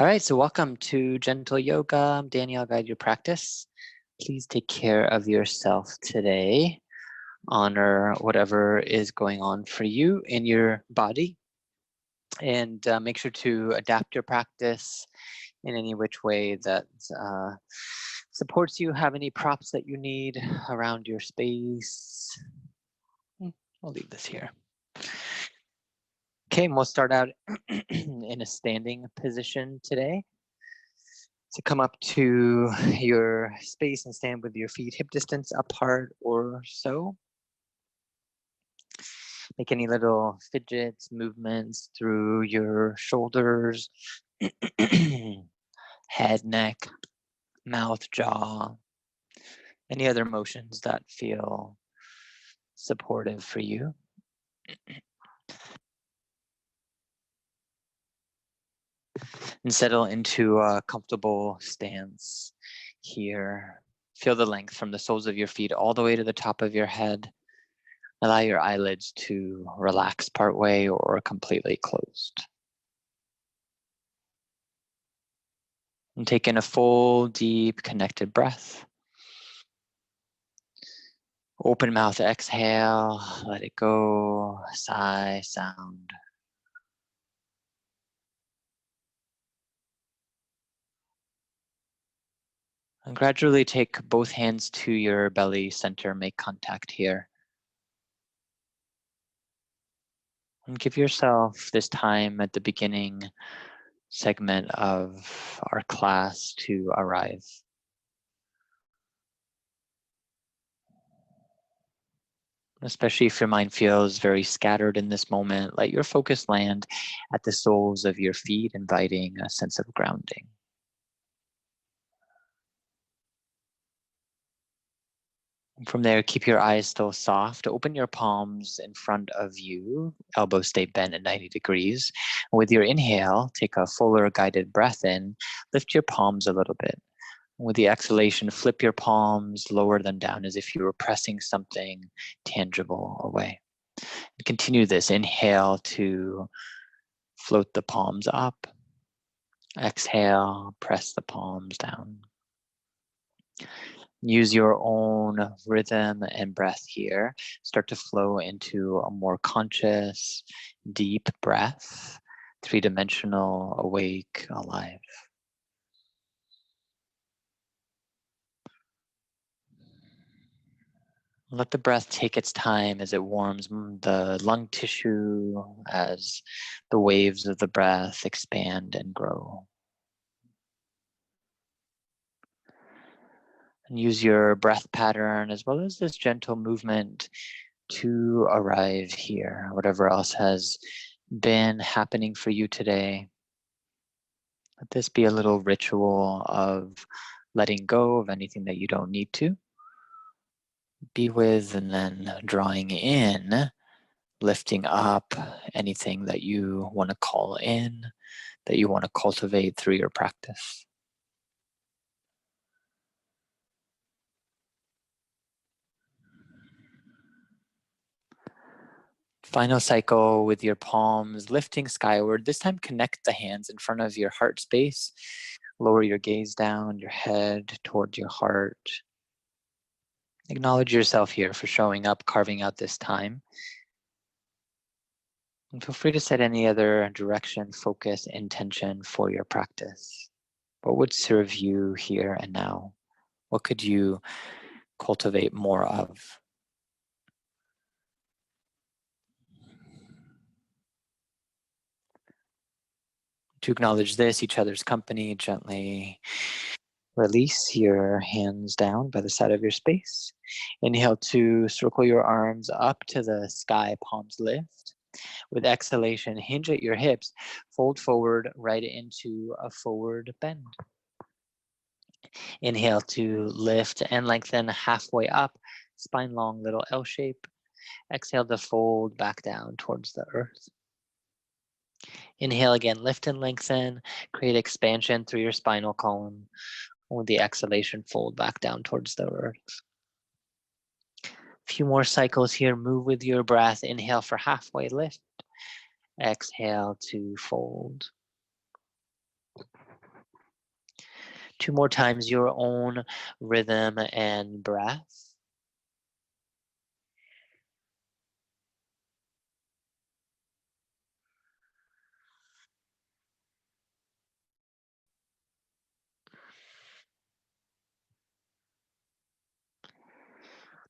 All right, so welcome to Gentle Yoga. I'm Danny, I'll guide your practice. Please take care of yourself today. Honor whatever is going on for you in your body. And make sure to adapt your practice in any which way that supports you. Have any props that you need around your space. I'll leave this here. Okay, and we'll start out in a standing position today. So come up to your space and stand with your feet hip distance apart or so. Make any little fidgets, movements through your shoulders, head, neck, mouth, jaw, any other motions that feel supportive for you. And settle into a comfortable stance here. Feel the length from the soles of your feet all the way to the top of your head. Allow your eyelids to relax partway or completely closed. And take in a full, deep, connected breath. Open mouth, exhale, let it go, sigh, sound. And gradually take both hands to your belly center, make contact here. And give yourself this time at the beginning segment of our class to arrive. Especially if your mind feels very scattered in this moment, let your focus land at the soles of your feet, inviting a sense of grounding. From there, keep your eyes still soft. Open your palms in front of you. Elbows stay bent at 90 degrees. With your inhale, take a fuller guided breath in. Lift your palms a little bit. With the exhalation, flip your palms, lower them down as if you were pressing something tangible away. And continue this. Inhale to float the palms up. Exhale, press the palms down. Use your own rhythm and breath here. Start to flow into a more conscious, deep breath, three-dimensional, awake, alive. Let the breath take its time as it warms the lung tissue, as the waves of the breath expand and grow. And use your breath pattern as well as this gentle movement to arrive here. Whatever else has been happening for you today, let this be a little ritual of letting go of anything that you don't need to be with, and then drawing in, lifting up anything that you want to call in, that you want to cultivate through your practice. Final cycle with your palms lifting skyward. This time connect the hands in front of your heart space. Lower your gaze down, your head toward your heart. Acknowledge yourself here for showing up, carving out this time. And feel free to set any other direction, focus, intention for your practice. What would serve you here and now? What could you cultivate more of? To acknowledge this, each other's company, gently release your hands down by the side of your space. Inhale to circle your arms up to the sky, palms lift. With exhalation, hinge at your hips, fold forward right into a forward bend. Inhale to lift and lengthen halfway up, spine long, little L shape. Exhale to fold back down towards the earth. Inhale again, lift and lengthen, create expansion through your spinal column. With the exhalation, fold back down towards the earth. A few more cycles here, move with your breath. Inhale for halfway lift. Exhale to fold. 2 more times, your own rhythm and breath.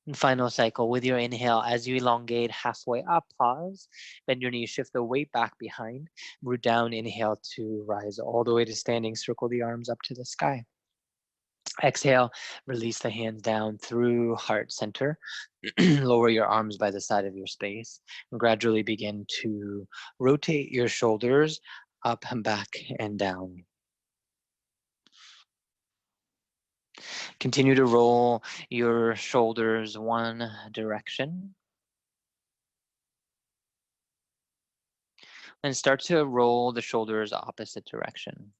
And final cycle with your inhale, as you elongate halfway up, pause, bend your knees, shift the weight back behind, root down, inhale to rise all the way to standing, circle the arms up to the sky. Exhale, release the hands down through heart center. Lower your arms by the side of your space and gradually begin to rotate your shoulders up and back and down. Continue to roll your shoulders one direction. And start to roll the shoulders opposite direction.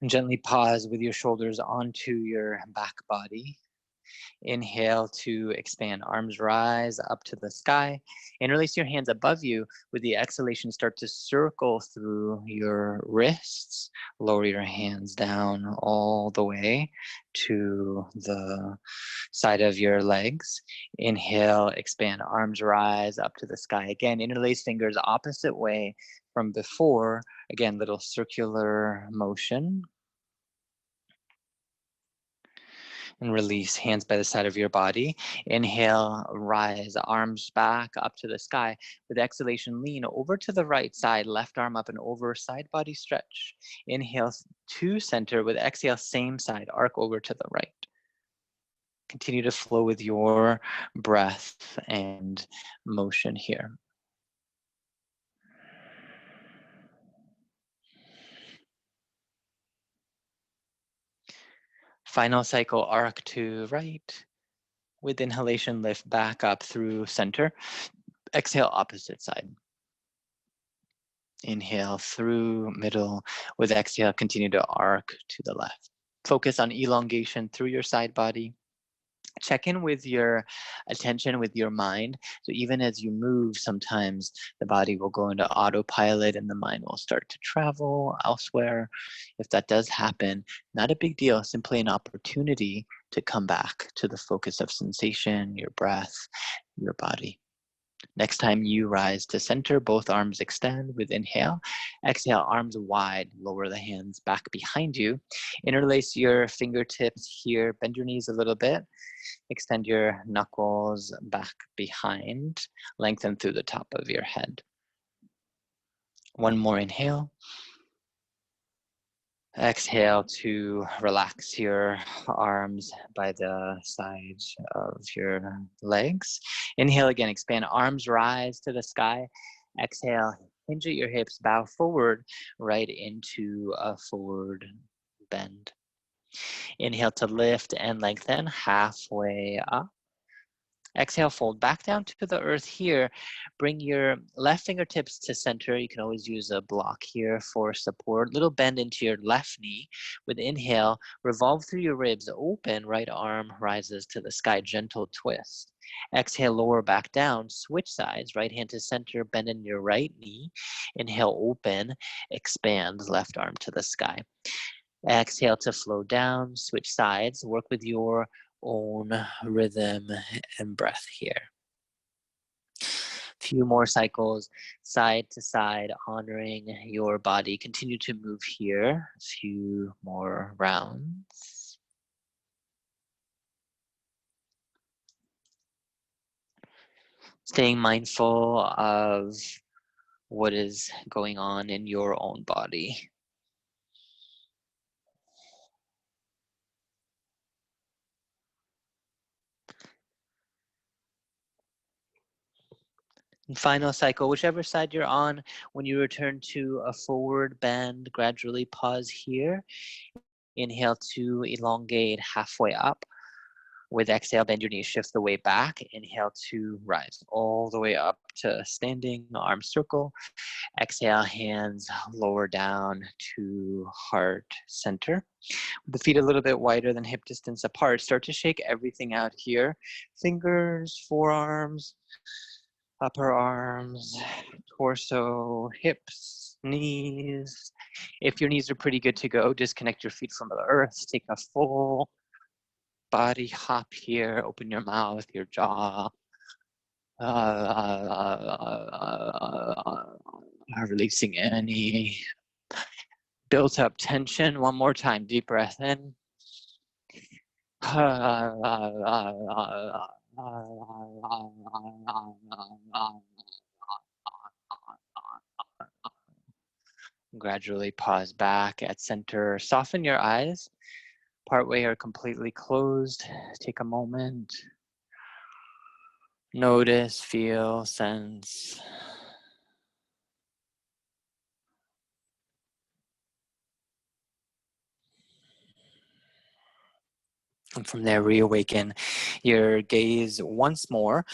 And gently pause with your shoulders onto your back body. Inhale to expand, arms rise up to the sky, and release your hands above you. With the exhalation, start to circle through your wrists. Lower your hands down all the way to the side of your legs. Inhale, expand, arms rise up to the sky. Again, interlace fingers opposite way from before. Again, little circular motion. And release, hands by the side of your body. Inhale, rise, arms back up to the sky. With exhalation, lean over to the right side, left arm up and over, side body stretch. Inhale to center. With exhale, same side, arc over to the right. Continue to flow with your breath and motion here. Final cycle, arc to right. With inhalation, lift back up through center. Exhale, opposite side. Inhale through middle. With exhale, continue to arc to the left. Focus on elongation through your side body. Check in with your attention, with your mind. So even as you move, sometimes the body will go into autopilot and the mind will start to travel elsewhere. If that does happen, not a big deal, simply an opportunity to come back to the focus of sensation, your breath, your body. Next time you rise to center, both arms extend with inhale. Exhale, arms wide, lower the hands back behind you. Interlace your fingertips here, bend your knees a little bit. Extend your knuckles back behind, lengthen through the top of your head. One more inhale. Exhale to relax your arms by the sides of your legs. Inhale again, expand, arms rise to the sky. Exhale, hinge at your hips, bow forward, right into a forward bend. Inhale to lift and lengthen, halfway up. Exhale, fold back down to the earth here. Bring your left fingertips to center. You can always use a block here for support. Little bend into your left knee. With inhale, revolve through your ribs, open, right arm rises to the sky, gentle twist. Exhale, lower back down, switch sides, right hand to center, bend in your right knee. Inhale, open, expand, left arm to the sky. Exhale to flow down, switch sides, work with your own rhythm and breath here. Few more cycles, side to side, honoring your body. Continue to move here. A few more rounds. Staying mindful of what is going on in your own body. And final cycle, whichever side you're on, when you return to a forward bend, gradually pause here. Inhale to elongate halfway up. With exhale, bend your knees, shift the weight back. Inhale to rise all the way up to standing, arm circle. Exhale, hands lower down to heart center. The feet a little bit wider than hip distance apart. Start to shake everything out here. Fingers, forearms, upper arms, torso, hips, knees. If your knees are pretty good to go, disconnect your feet from the earth. Take a full body hop here. Open your mouth, your jaw. Releasing any built up tension. One more time. Deep breath in. Gradually pause back at center. Soften your eyes. Partway or completely closed. Take a moment. Notice, feel, sense. And from there, reawaken your gaze once more.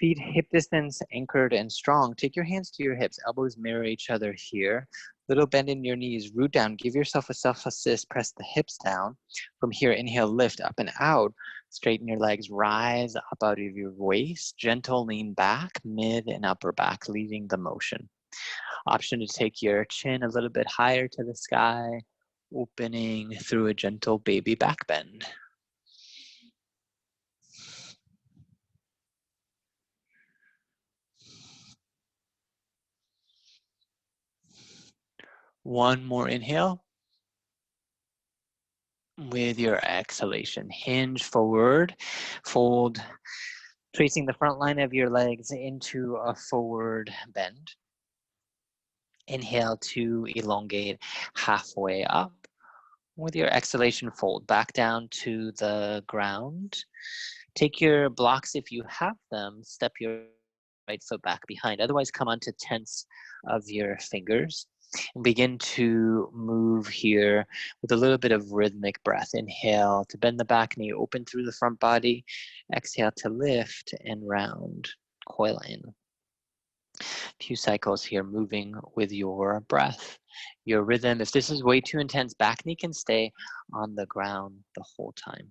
Feet hip distance, anchored and strong. Take your hands to your hips. Elbows mirror each other here. Little bend in your knees. Root down. Give yourself a self-assist. Press the hips down. From here, inhale, lift up and out. Straighten your legs. Rise up out of your waist. Gentle lean back, mid and upper back, leading the motion. Option to take your chin a little bit higher to the sky, opening through a gentle baby back bend. One more inhale. With your exhalation, hinge forward, fold, tracing the front line of your legs into a forward bend. Inhale to elongate halfway up. With your exhalation, fold back down to the ground. Take your blocks if you have them, step your right foot back behind. Otherwise, come onto tense of your fingers. And begin to move here with a little bit of rhythmic breath. Inhale to bend the back knee, open through the front body. Exhale to lift and round, coil in. Few cycles here, moving with your breath, your rhythm. If this is way too intense, back knee can stay on the ground the whole time.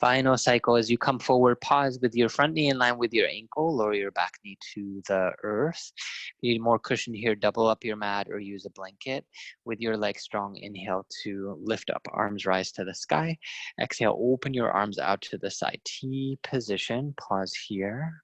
Final cycle, as you come forward, pause with your front knee in line with your ankle, lower your back knee to the earth. If you need more cushion here, double up your mat or use a blanket. With your legs strong, inhale to lift up, arms rise to the sky. Exhale, open your arms out to the side. T position, pause here.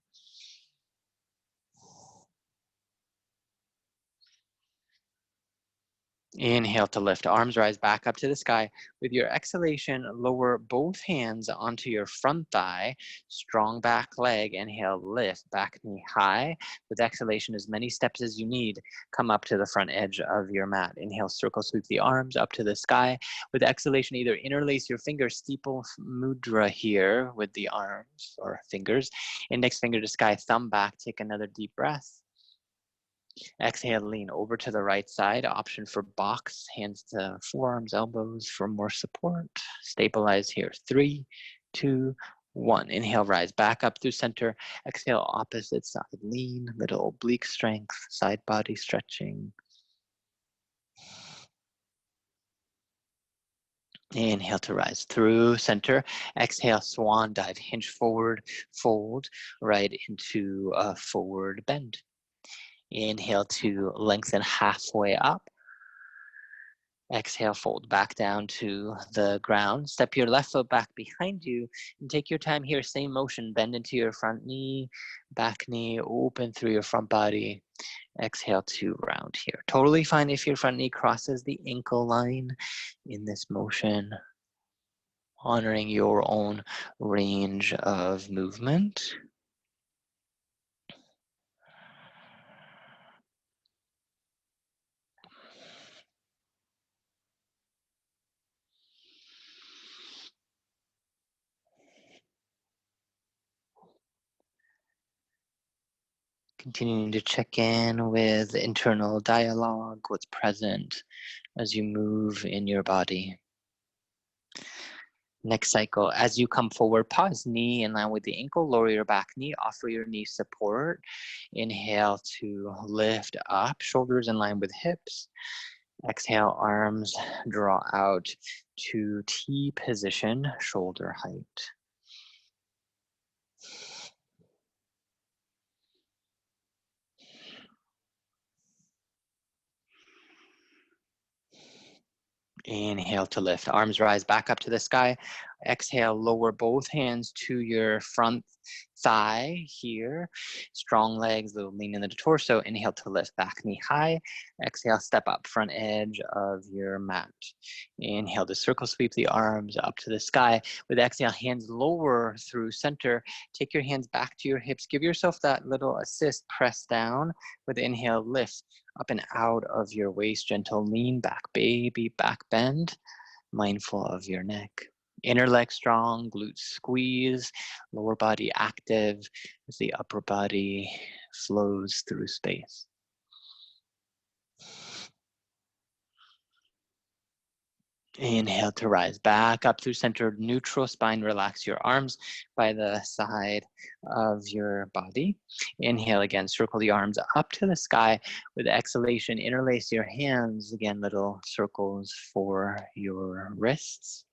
Inhale to lift, arms rise back up to the sky. With your exhalation, lower both hands onto your front thigh, strong back leg. Inhale, lift, back knee high. With exhalation, as many steps as you need, come up to the front edge of your mat. Inhale, circle sweep the arms up to the sky. With exhalation, either interlace your fingers, steeple mudra here with the arms or fingers. Index finger to sky, thumb back, take another deep breath. Exhale, lean over to the right side. Option for box, hands to forearms, elbows for more support. Stabilize here. 3, 2, 1. Inhale, rise back up through center. Exhale, opposite side. Lean, little oblique strength, side body stretching. Inhale to rise through center. Exhale, swan dive, hinge forward, fold right into a forward bend. Inhale to lengthen halfway up. Exhale, fold back down to the ground. Step your left foot back behind you and take your time here. Same motion, bend into your front knee, back knee, open through your front body. Exhale to round here. Totally fine if your front knee crosses the ankle line in this motion, honoring your own range of movement. Continuing to check in with internal dialogue, what's present as you move in your body. Next cycle, as you come forward, pause, knee in line with the ankle, lower your back knee, offer your knee support. Inhale to lift up, shoulders in line with hips. Exhale, arms draw out to T position, shoulder height. Inhale to lift, arms rise back up to the sky. Exhale, lower both hands to your front thigh here. Strong legs, little lean into the torso. Inhale to lift, back knee high. Exhale, step up, front edge of your mat. Inhale to circle sweep the arms up to the sky. With exhale, hands lower through center. Take your hands back to your hips. Give yourself that little assist, press down. With inhale, lift up and out of your waist, gentle lean back, baby back bend, mindful of your neck. Inner leg strong, glutes squeeze, lower body active as the upper body flows through space. Inhale to rise back up through center, neutral spine. Relax your arms by the side of your body. Inhale again, circle the arms up to the sky. With exhalation, interlace your hands. Again, little circles for your wrists.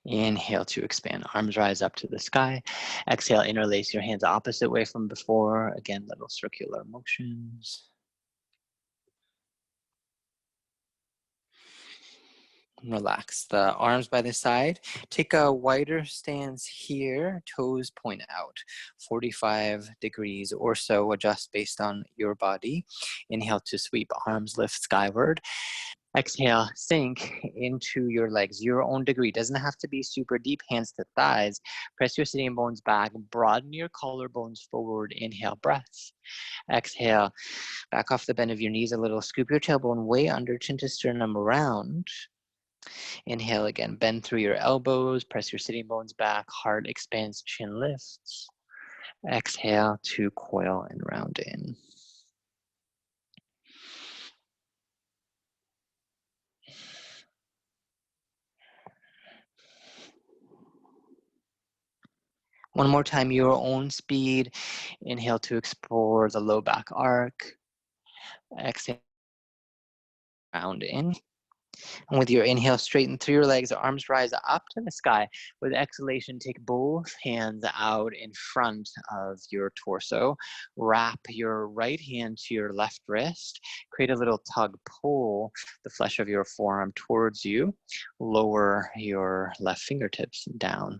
Inhale to expand, arms rise up to the sky. Exhale, interlace your hands opposite way from before. Again, little circular motions. Relax the arms by the side. Take a wider stance here, toes point out, 45 degrees or so. Adjust based on your body. Inhale to sweep, arms lift skyward. Exhale, sink into your legs, your own degree. Doesn't have to be super deep, hands to thighs. Press your sitting bones back, broaden your collarbones forward. Inhale, breath. Exhale, back off the bend of your knees a little. Scoop your tailbone way under, chin to sternum around. Inhale again, bend through your elbows, press your sitting bones back, heart expands, chin lifts. Exhale to coil and round in. One more time, your own speed. Inhale to explore the low back arc. Exhale, round in. And with your inhale, straighten through your legs, arms rise up to the sky. With exhalation, take both hands out in front of your torso. Wrap your right hand to your left wrist. Create a little tug, pull the flesh of your forearm towards you. Lower your left fingertips down,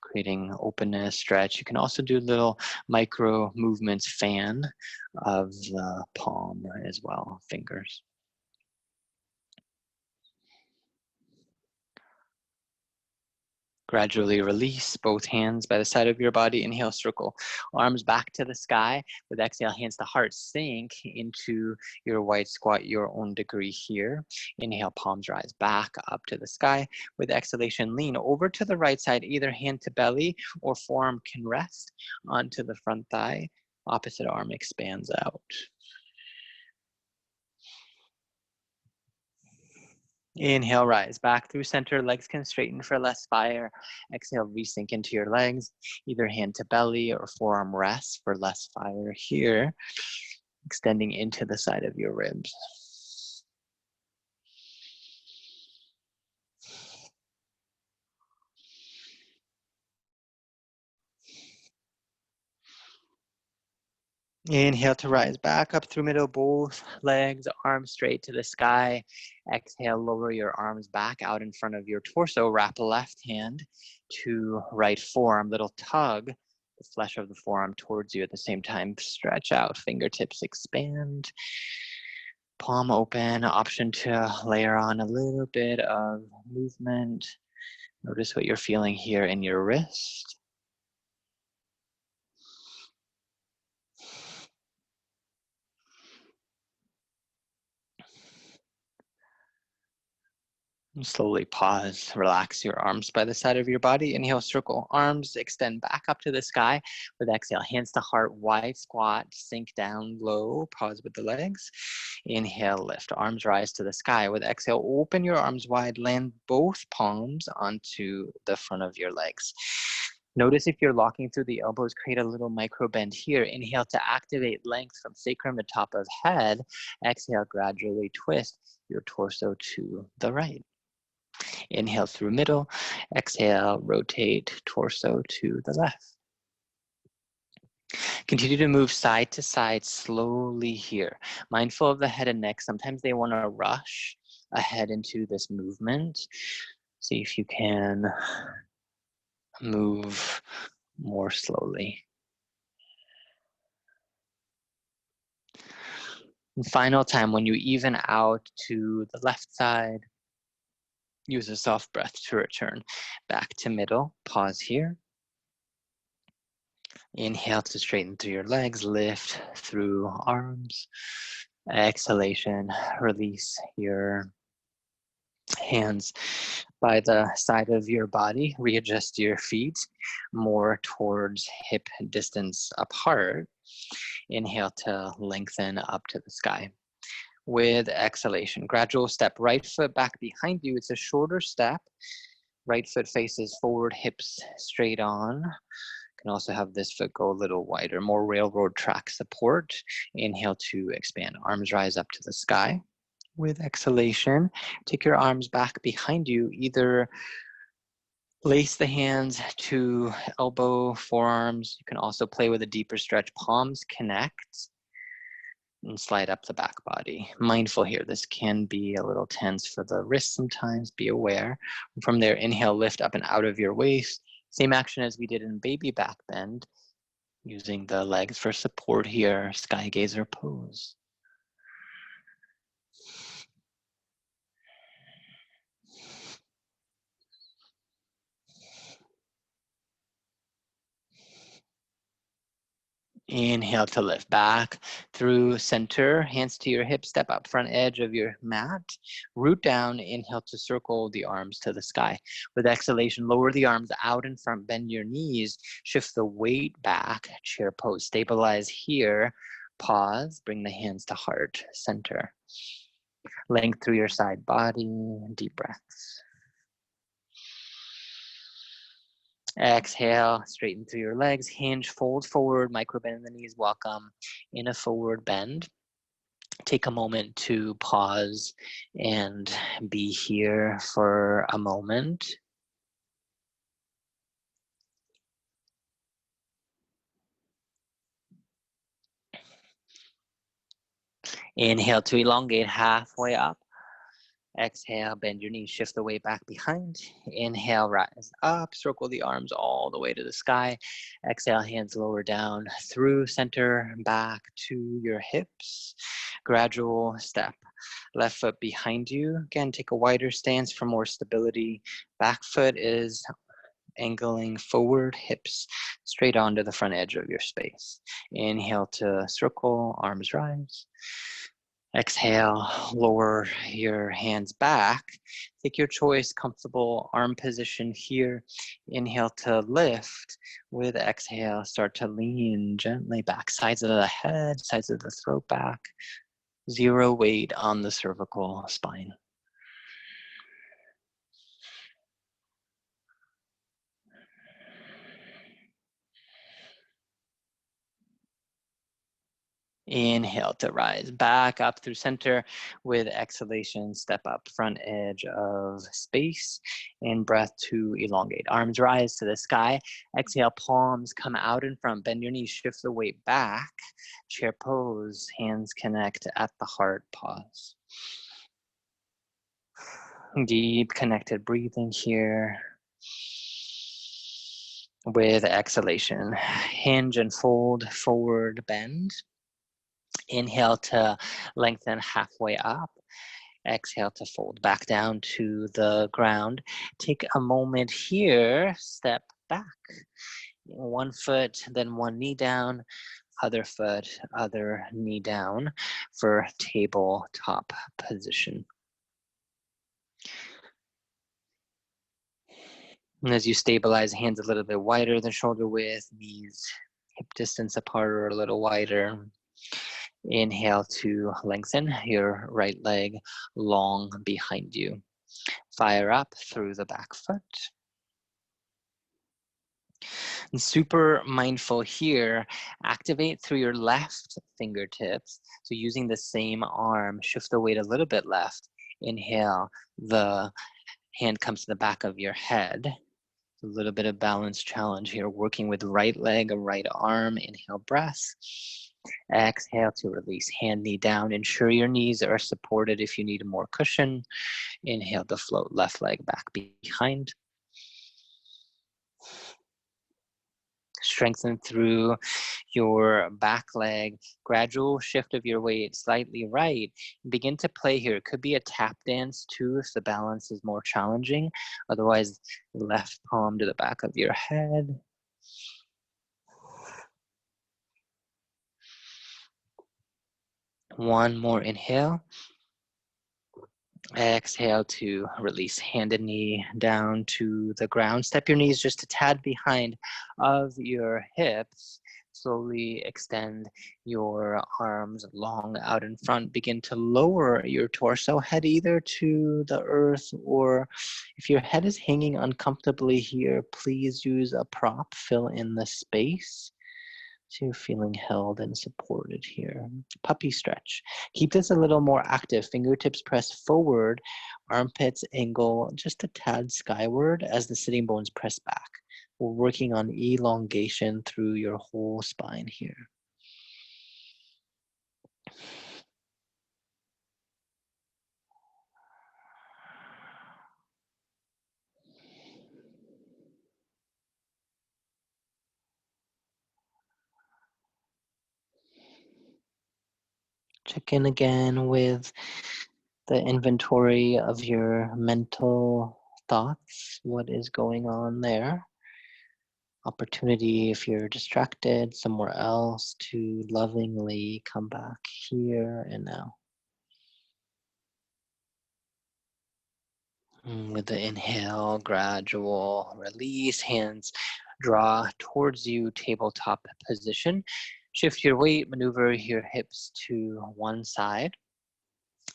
creating openness, stretch. You can also do little micro movements, fan of the palm as well, fingers. Gradually release both hands by the side of your body. Inhale, circle arms back to the sky. With exhale, hands to heart, sink into your wide squat, your own degree here. Inhale, palms rise back up to the sky. With exhalation, lean over to the right side, either hand to belly or forearm can rest onto the front thigh. Opposite arm expands out. Inhale, rise back through center. Legs can straighten for less fire. Exhale, resink into your legs. Either hand to belly or forearm rest for less fire here. Extending into the side of your ribs. Inhale to rise back up through middle, both legs, arms straight to the sky. Exhale, lower your arms back out in front of your torso. Wrap left hand to right forearm, little tug the flesh of the forearm towards you at the same time. Stretch out, fingertips expand. Palm open, option to layer on a little bit of movement. Notice what you're feeling here in your wrist. Slowly pause, relax your arms by the side of your body. Inhale, circle arms, extend back up to the sky. With exhale, hands to heart, wide squat, sink down low, pause with the legs. Inhale, lift, arms rise to the sky. With exhale, open your arms wide, land both palms onto the front of your legs. Notice if you're locking through the elbows, create a little micro bend here. Inhale to activate length from sacrum to top of head. Exhale, gradually twist your torso to the right. Inhale through middle, exhale, rotate torso to the left. Continue to move side to side slowly here. Mindful of the head and neck. Sometimes they want to rush ahead into this movement. See if you can move more slowly. And final time, when you even out to the left side, use a soft breath to return back to middle. Pause here. Inhale to straighten through your legs, lift through arms. Exhalation, release your hands by the side of your body. Readjust your feet more towards hip distance apart. Inhale to lengthen up to the sky. With exhalation, gradual step, right foot back behind you. It's a shorter step. Right foot faces forward, hips straight on. Can also have this foot go a little wider, more railroad track support. Inhale to expand, arms rise up to the sky. With exhalation, take your arms back behind you, either lace the hands to elbow, forearms. You can also play with a deeper stretch, palms connect, and slide up the back body. Mindful here, this can be a little tense for the wrist sometimes, be aware. From there, inhale, lift up and out of your waist. Same action as we did in baby back bend, using the legs for support here, sky gazer pose. Inhale to lift back through center, hands to your hips, step up front edge of your mat, root down, inhale to circle the arms to the sky. With exhalation, lower the arms out in front, bend your knees, shift the weight back, chair pose, stabilize here, pause, bring the hands to heart, center. Length through your side body, deep breaths. Exhale, straighten through your legs, hinge, fold forward, micro bend in the knees, welcome in a forward bend. Take a moment to pause and be here for a moment. Inhale to elongate halfway up. Exhale, bend your knees, shift the weight back behind. Inhale, rise up, circle the arms all the way to the sky. Exhale, hands lower down through center, back to your hips. Gradual step. Left foot behind you. Again, take a wider stance for more stability. Back foot is angling forward, hips straight onto the front edge of your space. Inhale to circle, arms rise. Exhale, lower your hands back. Take your choice, comfortable arm position here. Inhale to lift. With exhale, start to lean gently back. Sides of the head, sides of the throat back. Zero weight on the cervical spine. Inhale to rise back up through center. With exhalation, step up front edge of space. In breath to elongate. Arms rise to the sky. Exhale, palms come out in front. Bend your knees, shift the weight back. Chair pose, hands connect at the heart, pause. Deep connected breathing here. With exhalation, hinge and fold, forward bend. Inhale to lengthen halfway up. Exhale to fold back down to the ground. Take a moment here, step back. One foot, then one knee down, other foot, other knee down for tabletop position. And as you stabilize, hands a little bit wider than shoulder width, knees hip distance apart or a little wider. Inhale to lengthen your right leg long behind you. Fire up through the back foot. And super mindful here, activate through your left fingertips. So using the same arm, shift the weight a little bit left. Inhale, the hand comes to the back of your head. A little bit of balance challenge here, working with right leg, right arm. Inhale, breath. Exhale to release, hand, knee down. Ensure your knees are supported if you need more cushion. Inhale to float left leg back behind. Strengthen through your back leg. Gradual shift of your weight slightly right. Begin to play here. It could be a tap dance too if the balance is more challenging. Otherwise, left palm to the back of your head. One more inhale. Exhale to release, hand and knee down to the ground. Step your knees just a tad behind of your hips. Slowly extend your arms long out in front. Begin to lower your torso, head either to the earth, or if your head is hanging uncomfortably here, please use a prop, fill in the space. So you're feeling held and supported here. Puppy stretch. Keep this a little more active. Fingertips press forward, armpits angle just a tad skyward as the sitting bones press back. We're working on elongation through your whole spine here. Check in again with the inventory of your mental thoughts. What is going on there? Opportunity if you're distracted somewhere else to lovingly come back here and now. With the inhale, gradual release, hands draw towards you, tabletop position. Shift your weight, maneuver your hips to one side.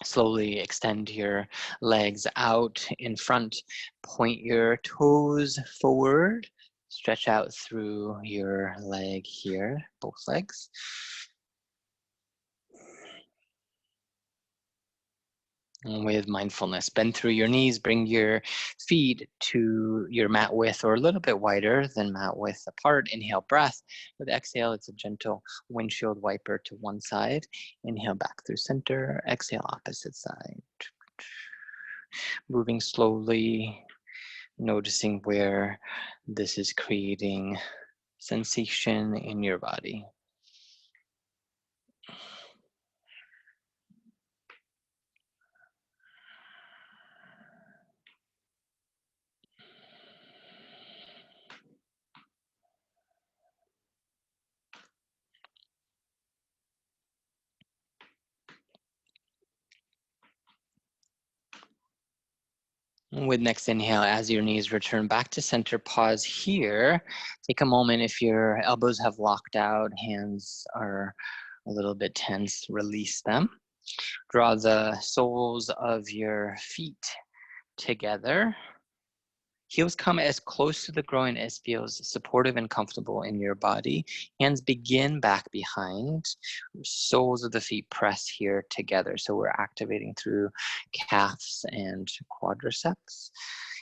Slowly extend your legs out in front. Point your toes forward. Stretch out through your leg here, both legs. With mindfulness, bend through your knees, bring your feet to your mat width or a little bit wider than mat width apart. Inhale, breath. With exhale, it's a gentle windshield wiper to one side. Inhale, back through center. Exhale, opposite side. Moving slowly, noticing where this is creating sensation in your body. With next inhale, as your knees return back to center, pause here. Take a moment. If your elbows have locked out, hands are a little bit tense, release them. Draw the soles of your feet together. Heels come as close to the groin as feels supportive and comfortable in your body. Hands begin back behind. Soles of the feet press here together. So we're activating through calves and quadriceps.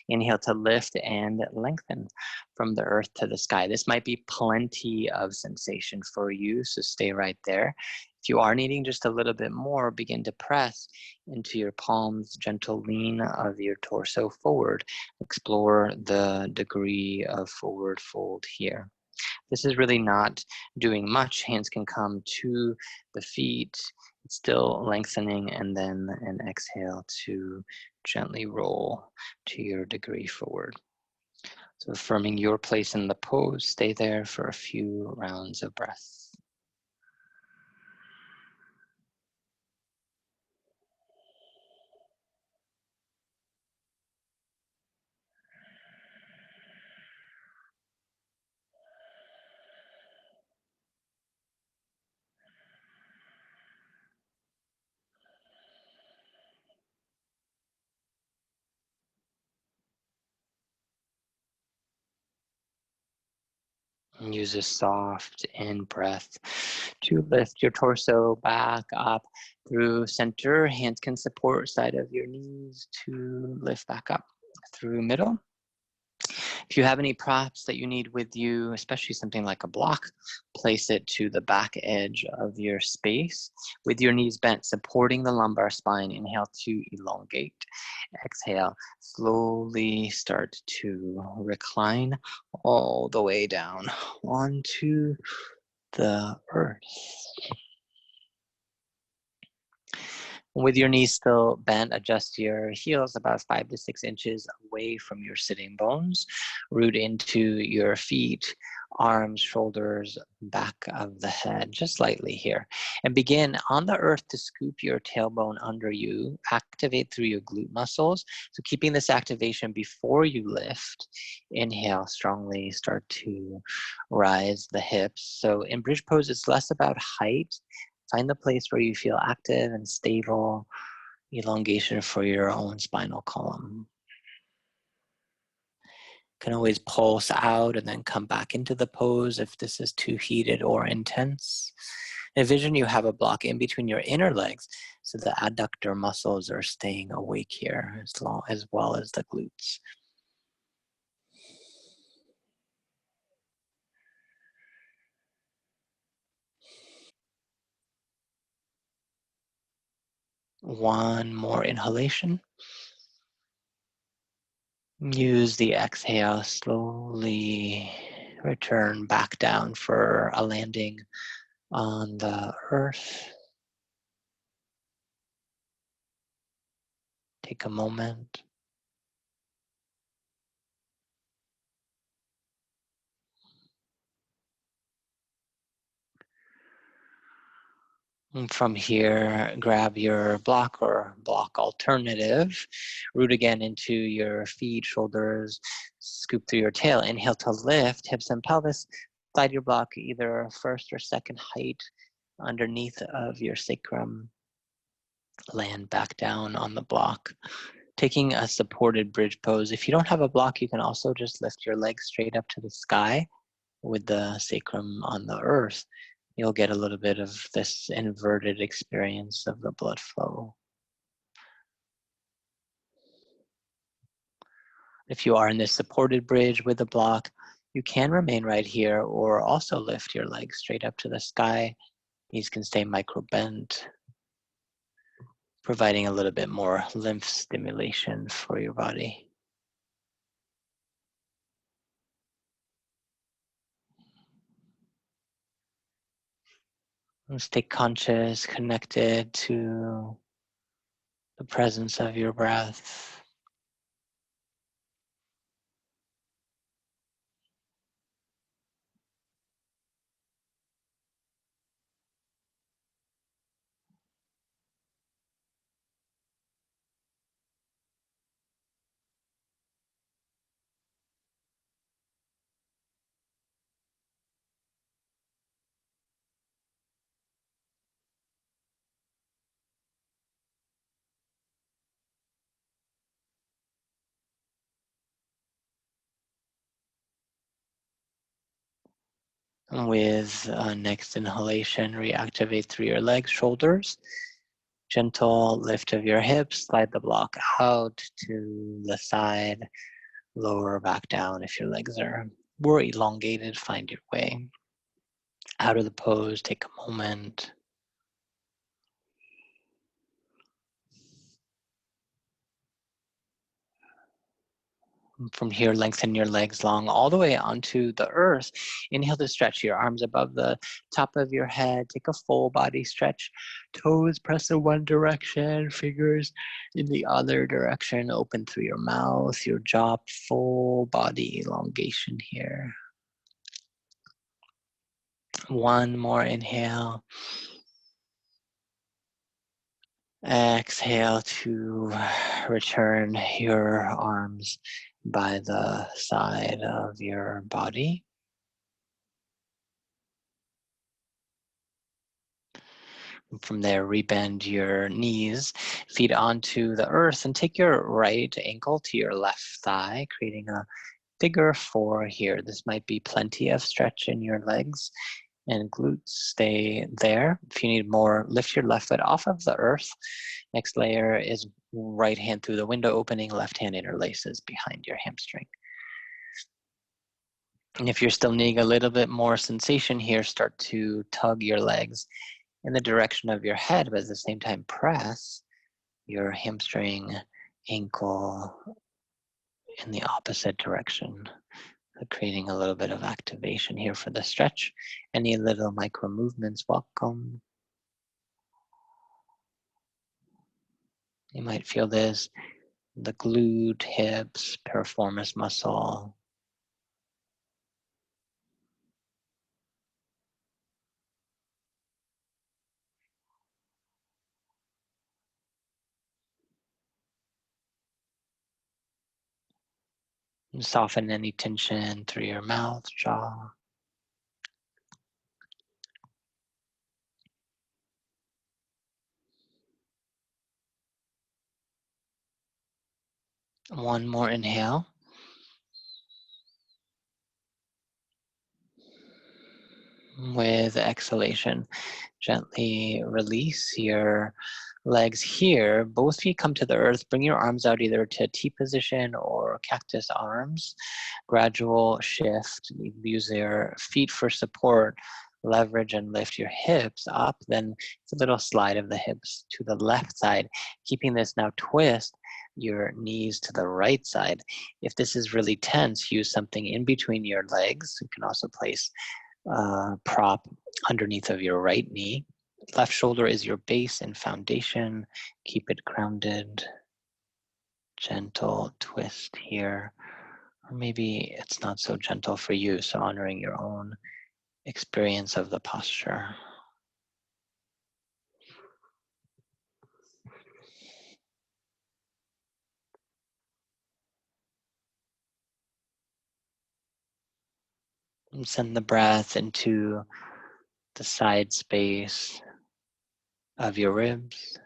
Inhale to lift and lengthen from the earth to the sky. This might be plenty of sensation for you, so stay right there. If you are needing just a little bit more, begin to press into your palms, gentle lean of your torso forward. Explore the degree of forward fold here. This is really not doing much. Hands can come to the feet, still lengthening, and then an exhale to gently roll to your degree forward. So affirming your place in the pose, stay there for a few rounds of breath. Use a soft in-breath to lift your torso back up through center. Hands can support side of your knees to lift back up through middle. If you have any props that you need with you, especially something like a block, place it to the back edge of your space with your knees bent, supporting the lumbar spine. Inhale to elongate. Exhale, slowly start to recline all the way down onto the earth. With your knees still bent, adjust your heels about 5 to 6 inches away from your sitting bones. Root into your feet, arms, shoulders, back of the head, just lightly here. And begin on the earth to scoop your tailbone under you. Activate through your glute muscles. So keeping this activation before you lift. Inhale, strongly start to rise the hips. So in bridge pose, it's less about height. Find the place where you feel active and stable, elongation for your own spinal column. You can always pulse out and then come back into the pose if this is too heated or intense. Envision you have a block in between your inner legs, so the adductor muscles are staying awake here as well as the glutes. One more inhalation. Use the exhale, slowly return back down for a landing on the earth. Take a moment. And from here, grab your block or block alternative. Root again into your feet, shoulders, scoop through your tail. Inhale to lift, hips and pelvis. Slide your block either first or second height underneath of your sacrum. Land back down on the block. Taking a supported bridge pose. If you don't have a block, you can also just lift your legs straight up to the sky with the sacrum on the earth. You'll get a little bit of this inverted experience of the blood flow. If you are in this supported bridge with a block, you can remain right here or also lift your legs straight up to the sky. These can stay micro bent, providing a little bit more lymph stimulation for your body. Stay conscious, connected to the presence of your breath. And with next inhalation, reactivate through your legs, shoulders. Gentle lift of your hips, slide the block out to the side, lower back down if your legs are more elongated, find your way out of the pose, take a moment. From here, lengthen your legs long all the way onto the earth. Inhale to stretch your arms above the top of your head. Take a full body stretch. Toes press in one direction, fingers in the other direction. Open through your mouth, your jaw, full body elongation here. One more inhale. Exhale to return your arms by the side of your body. From there, rebend your knees, feet onto the earth, and take your right ankle to your left thigh, creating a figure 4 here. This might be plenty of stretch in your legs and glutes. Stay there. If you need more, lift your left foot off of the earth. Next layer is right hand through the window opening, left hand interlaces behind your hamstring. And if you're still needing a little bit more sensation here, start to tug your legs in the direction of your head, but at the same time press your hamstring, ankle in the opposite direction, creating a little bit of activation here for the stretch. Any little micro movements, welcome. You might feel this, the glute, hips, piriformis muscle. And soften any tension through your mouth, jaw. One more inhale. With exhalation, gently release your legs here. Both feet come to the earth. Bring your arms out either to T position or cactus arms. Gradual shift. Use your feet for support. Leverage and lift your hips up. Then it's a little slide of the hips to the left side. Keeping this now, twist your knees to the right side. If this is really tense, use something in between your legs. You can also place prop underneath of your right knee. Left shoulder is your base and foundation. Keep it grounded. Gentle twist here. Or maybe it's not so gentle for you, so honoring your own experience of the posture. And send the breath into the side space of your ribs.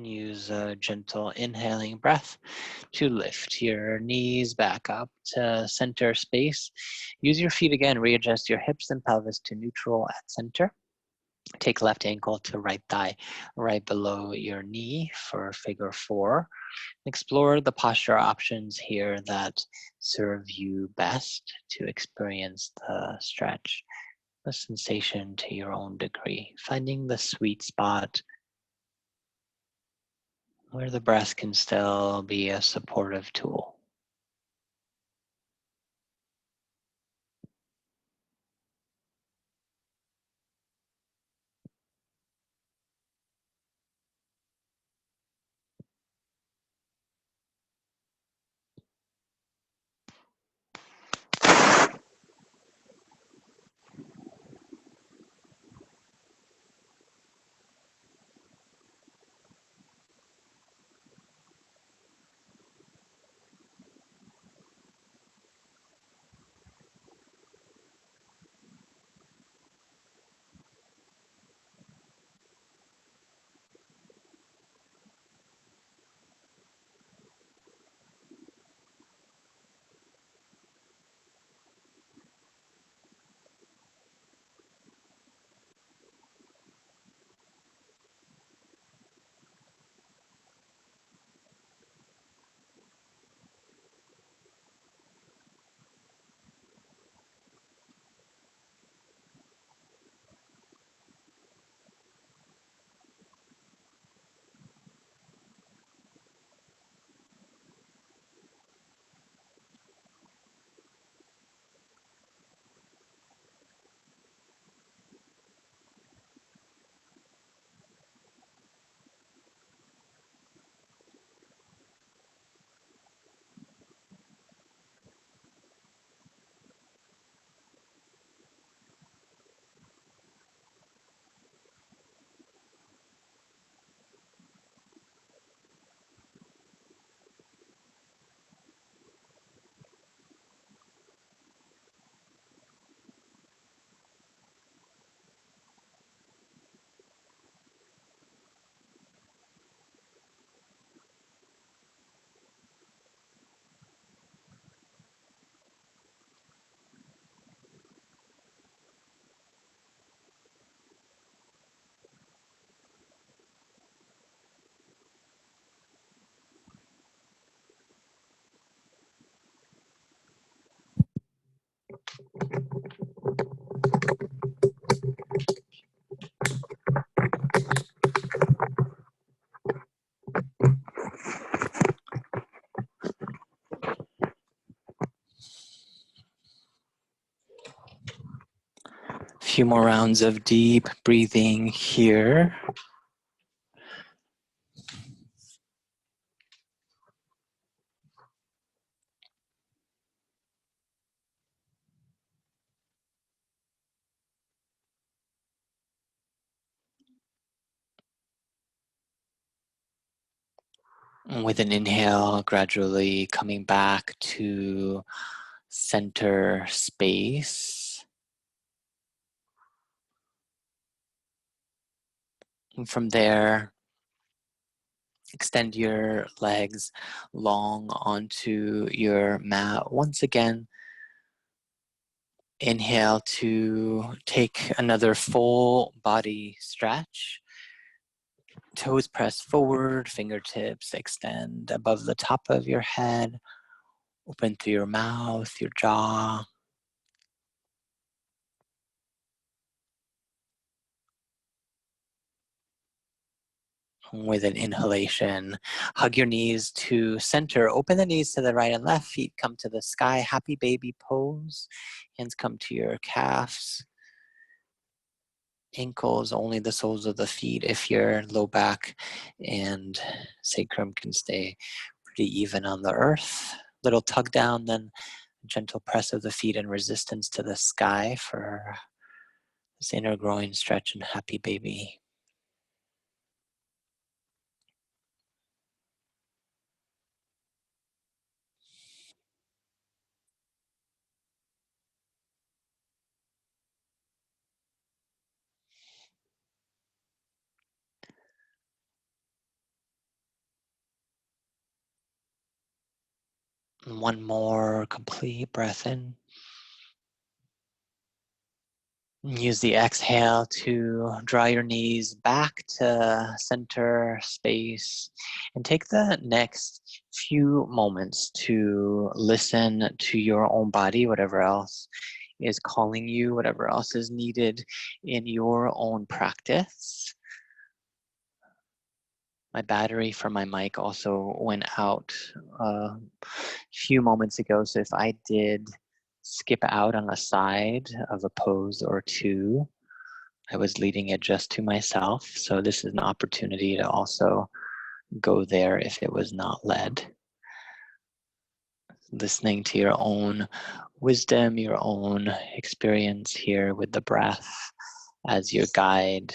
Use a gentle inhaling breath to lift your knees back up to center space. Use your feet again, readjust your hips and pelvis to neutral at center. Take left ankle to right thigh, right below your knee for figure 4. Explore the posture options here that serve you best to experience the stretch, the sensation to your own degree, finding the sweet spot where the breath can still be a supportive tool. A few more rounds of deep breathing here. With an inhale, gradually coming back to center space. And from there, extend your legs long onto your mat. Once again, inhale to take another full body stretch. Toes press forward, fingertips extend above the top of your head. Open through your mouth, your jaw. With an inhalation, hug your knees to center. Open the knees to the right and left. Feet come to the sky. Happy baby pose. Hands come to your calves. Ankles, only the soles of the feet. If your low back and sacrum can stay pretty even on the earth. Little tug down, then gentle press of the feet and resistance to the sky for this inner groin stretch and happy baby. And one more complete breath in. Use the exhale to draw your knees back to center space and take the next few moments to listen to your own body, whatever else is calling you, whatever else is needed in your own practice. My battery for my mic also went out a few moments ago, so if I did skip out on a side of a pose or two, I was leading it just to myself. So this is an opportunity to also go there if it was not led. Listening to your own wisdom, your own experience here with the breath as your guide.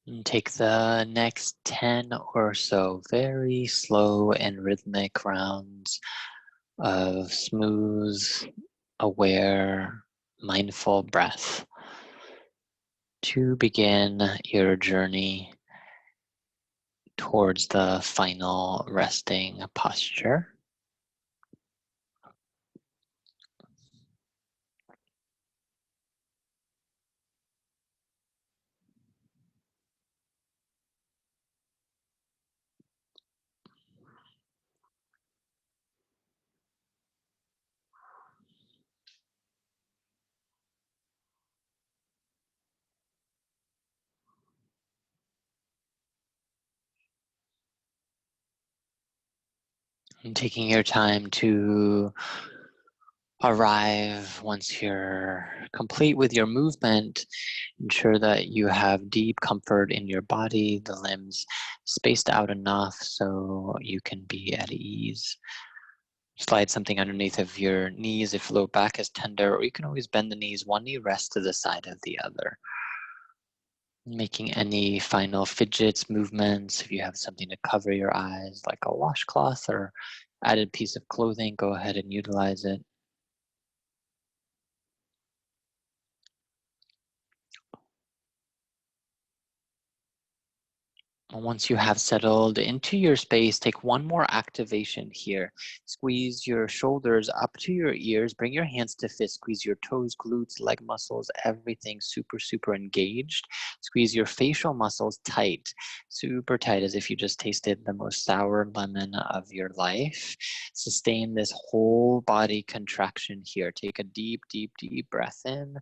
And take the next 10 or so very slow and rhythmic rounds of smooth, aware, mindful breath to begin your journey towards the final resting posture. And taking your time to arrive once you're complete with your movement. Ensure that you have deep comfort in your body, the limbs spaced out enough so you can be at ease. Slide something underneath of your knees if low back is tender, or you can always bend the knees. One knee rests to the side of the other. Making any final fidgets, movements, if you have something to cover your eyes like a washcloth or added piece of clothing, go ahead and utilize it. Once you have settled into your space, take one more activation here. Squeeze your shoulders up to your ears, bring your hands to fist, squeeze your toes, glutes, leg muscles, everything super, super engaged. Squeeze your facial muscles tight, super tight, as if you just tasted the most sour lemon of your life. Sustain this whole body contraction here. Take a deep, deep, deep breath in.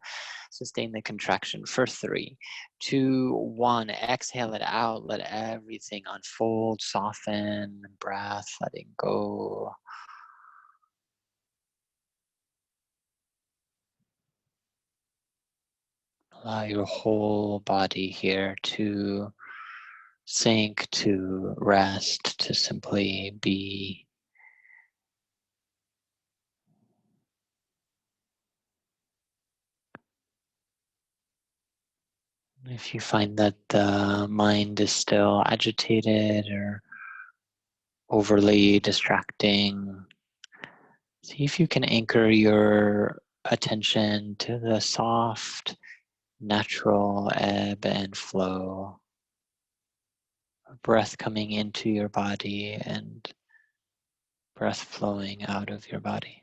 Sustain the contraction for 3, 2, 1. Exhale it out. Let everything unfold, soften, breath, letting go. Allow your whole body here to sink, to rest, to simply be. If you find that the mind is still agitated or overly distracting, see if you can anchor your attention to the soft, natural ebb and flow of breath coming into your body and breath flowing out of your body.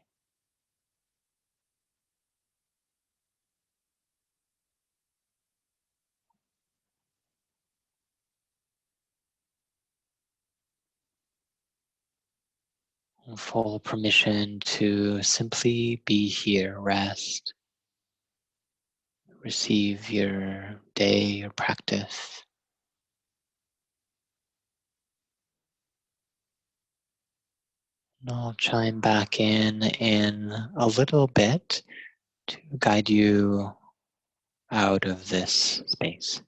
Full permission to simply be here, rest, receive your day, your practice. And I'll chime back in a little bit to guide you out of this space.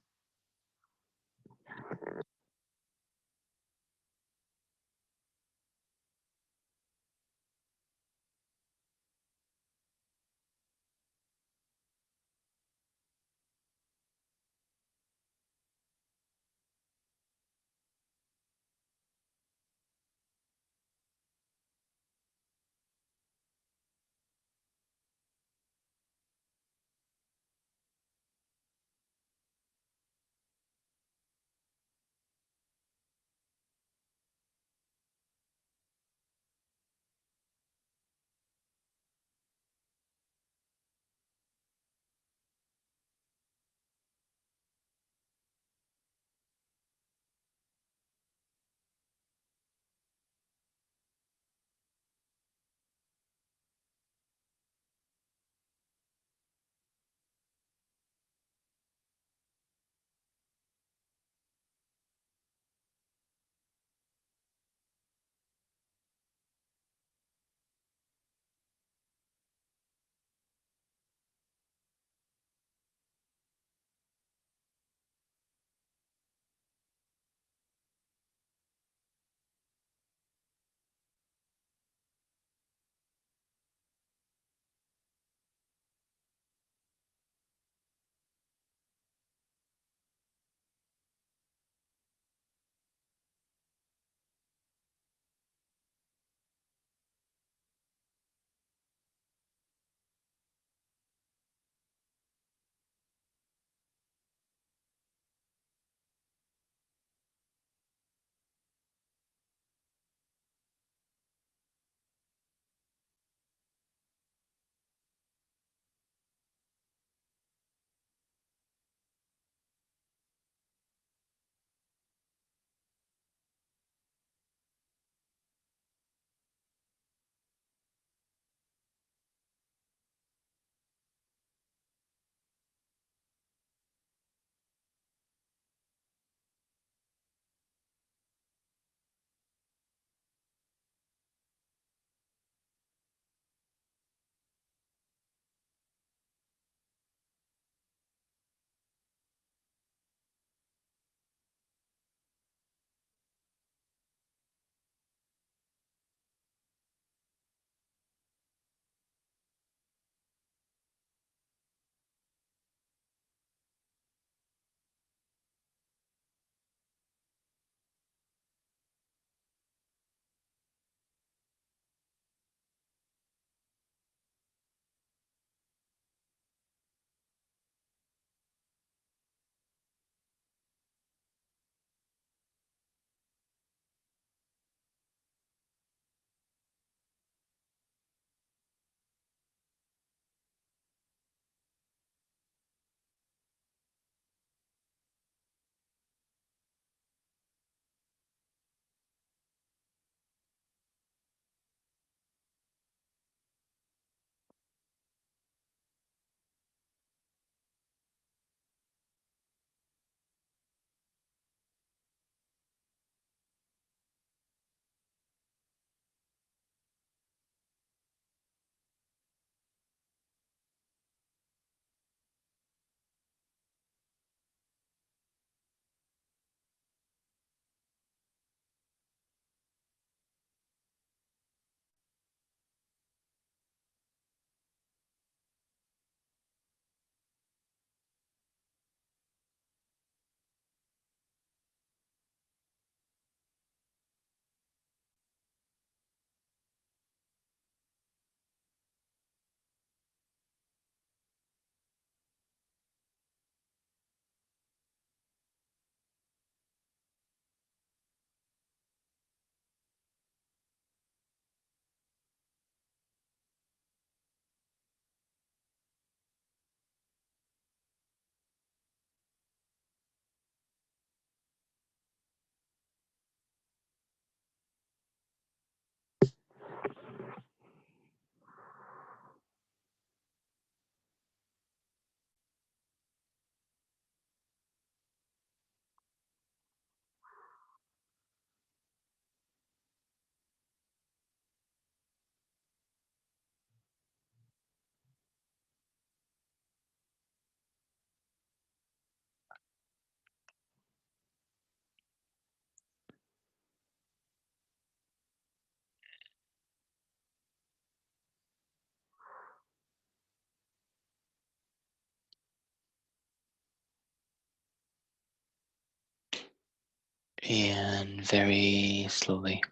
And very slowly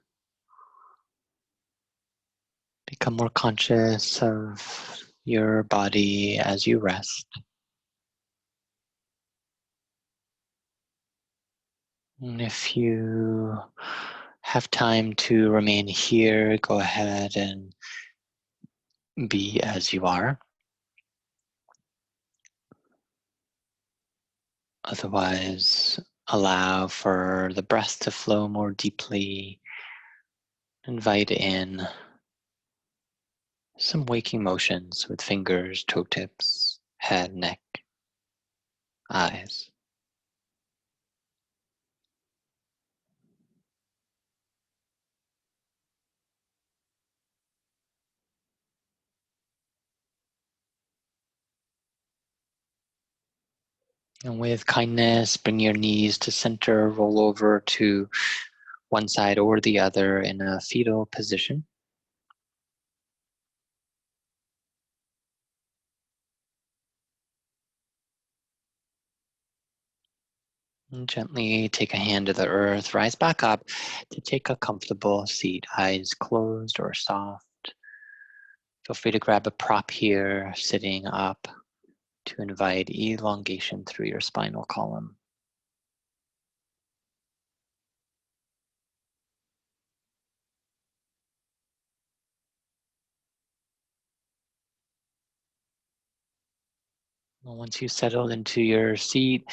become more conscious of your body as you rest. And if you have time to remain here, go ahead and be as you are. Otherwise, allow for the breath to flow more deeply. Invite in some waking motions with fingers, toe tips, head, neck, eyes. And with kindness, bring your knees to center, roll over to one side or the other in a fetal position. And gently take a hand to the earth, rise back up to take a comfortable seat, eyes closed or soft. Feel free to grab a prop here, sitting up to invite elongation through your spinal column. Once you settle into your seat,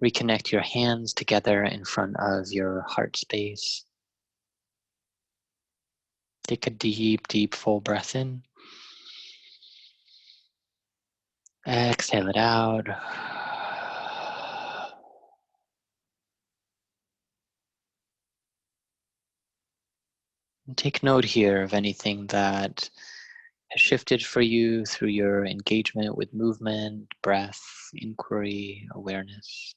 reconnect your hands together in front of your heart space. Take a deep, deep, full breath in. Exhale it out. And take note here of anything that has shifted for you through your engagement with movement, breath, inquiry, awareness.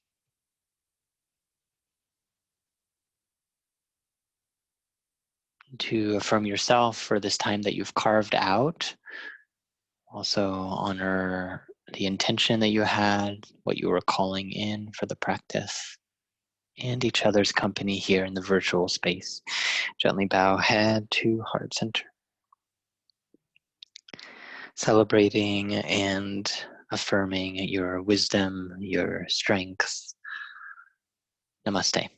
To affirm yourself for this time that you've carved out. Also honor the intention that you had, what you were calling in for the practice, and each other's company here in the virtual space. Gently bow head to heart center. Celebrating and affirming your wisdom, your strengths. Namaste.